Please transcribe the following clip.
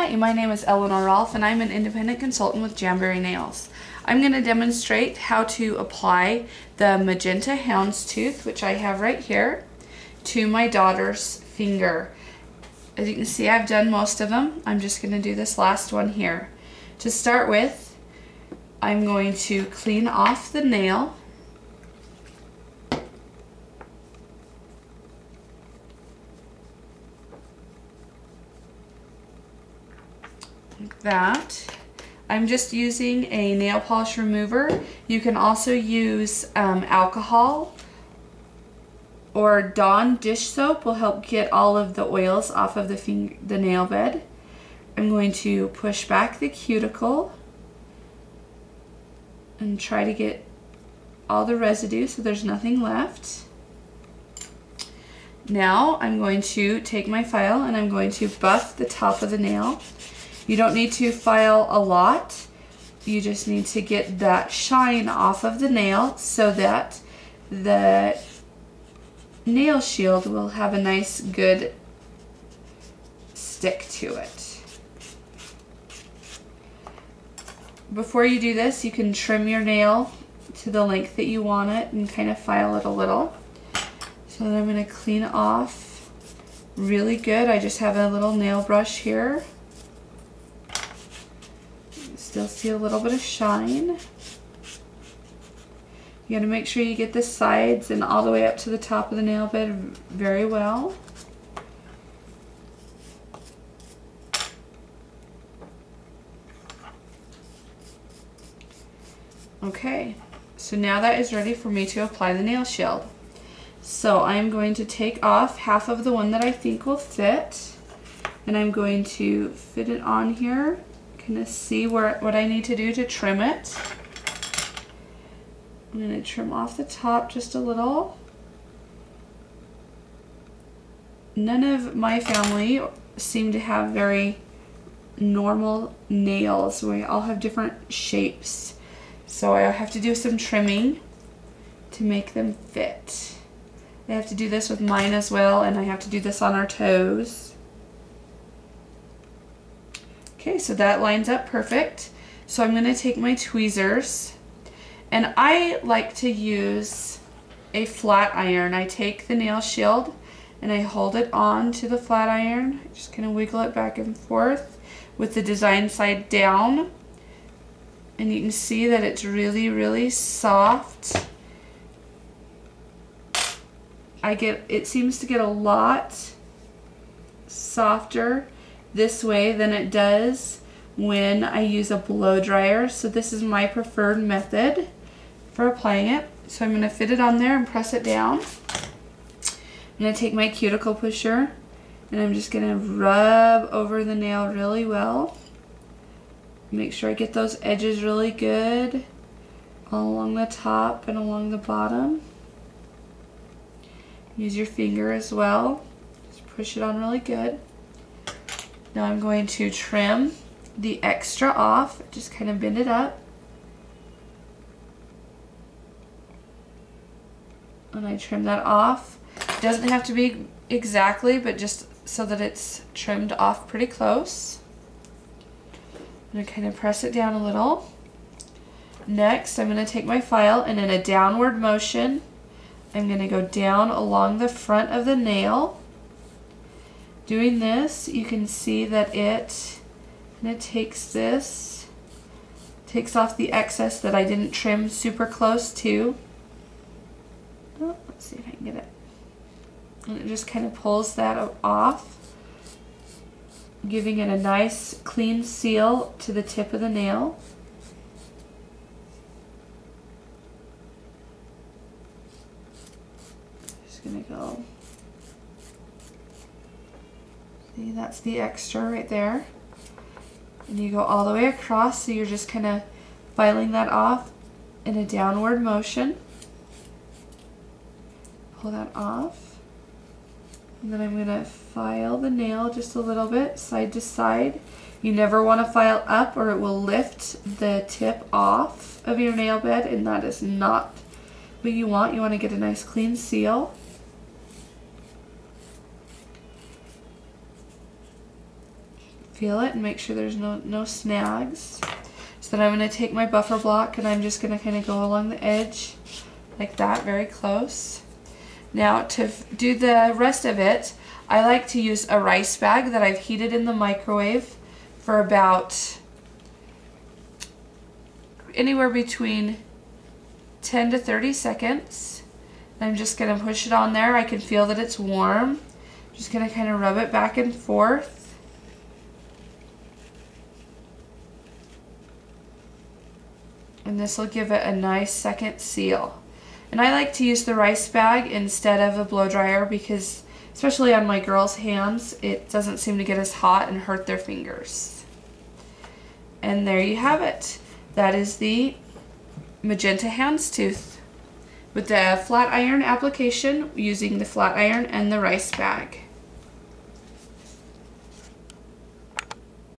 Hi, my name is Eleanor Rolfe and I'm an independent consultant with Jamberry Nails. I'm going to demonstrate how to apply the magenta houndstooth, which I have right here, to my daughter's finger. As you can see, I've done most of them. I'm just going to do this last one here. To start with, I'm going to clean off the nail. Like that. I'm just using a nail polish remover. You can also use alcohol, or Dawn dish soap will help get all of the oils off of the nail bed. I'm going to push back the cuticle and try to get all the residue so there's nothing left. Now I'm going to take my file and I'm going to buff the top of the nail. You don't need to file a lot. You just need to get that shine off of the nail so that the nail shield will have a nice good stick to it. Before you do this, you can trim your nail to the length that you want it and kind of file it a little. So then I'm going to clean off really good. I just have a little nail brush here. Still see a little bit of shine. You got to make sure you get the sides and all the way up to the top of the nail bed very well. Okay, so now that is ready for me to apply the nail shield. So I'm going to take off half of the one that I think will fit, and I'm going to fit it on here. Kind of see what I need to do to trim it. I'm going to trim off the top just a little. None of my family seem to have very normal nails. We all have different shapes. So I have to do some trimming to make them fit. I have to do this with mine as well, and I have to do this on our toes. Okay, so that lines up perfect. So I'm going to take my tweezers, and I like to use a flat iron. I take the nail shield and I hold it on to the flat iron. Just kind of wiggle it back and forth with the design side down. And you can see that it's really, really soft. It seems to get a lot softer this way than it does when I use a blow dryer. So this is my preferred method for applying it. So I'm going to fit it on there and press it down. I'm going to take my cuticle pusher and I'm just going to rub over the nail really well. Make sure I get those edges really good all along the top and along the bottom. Use your finger as well. Just push it on really good. Now I'm going to trim the extra off, just kind of bend it up. And I trim that off. It doesn't have to be exactly, but just so that it's trimmed off pretty close. I'm going to kind of press it down a little. Next, I'm going to take my file and in a downward motion, I'm going to go down along the front of the nail. Doing this, you can see that it takes off the excess that I didn't trim super close to. Oh, let's see if I can get it. And it just kind of pulls that off, giving it a nice clean seal to the tip of the nail. Just gonna go. See, that's the extra right there. And you go all the way across, so you're just kind of filing that off in a downward motion. Pull that off. And then I'm going to file the nail just a little bit, side to side. You never want to file up or it will lift the tip off of your nail bed, and that is not what you want. You want to get a nice clean seal. feel it and make sure there's no snags. So then I'm going to take my buffer block and I'm just going to kind of go along the edge like that, very close. Now to do the rest of it, I like to use a rice bag that I've heated in the microwave for about anywhere between 10 to 30 seconds. I'm just going to push it on there. I can feel that it's warm. Just going to kind of rub it back and forth. And this will give it a nice second seal. And I like to use the rice bag instead of a blow dryer because, especially on my girls' hands, it doesn't seem to get as hot and hurt their fingers. And there you have it. That is the magenta houndstooth with the flat iron application using the flat iron and the rice bag.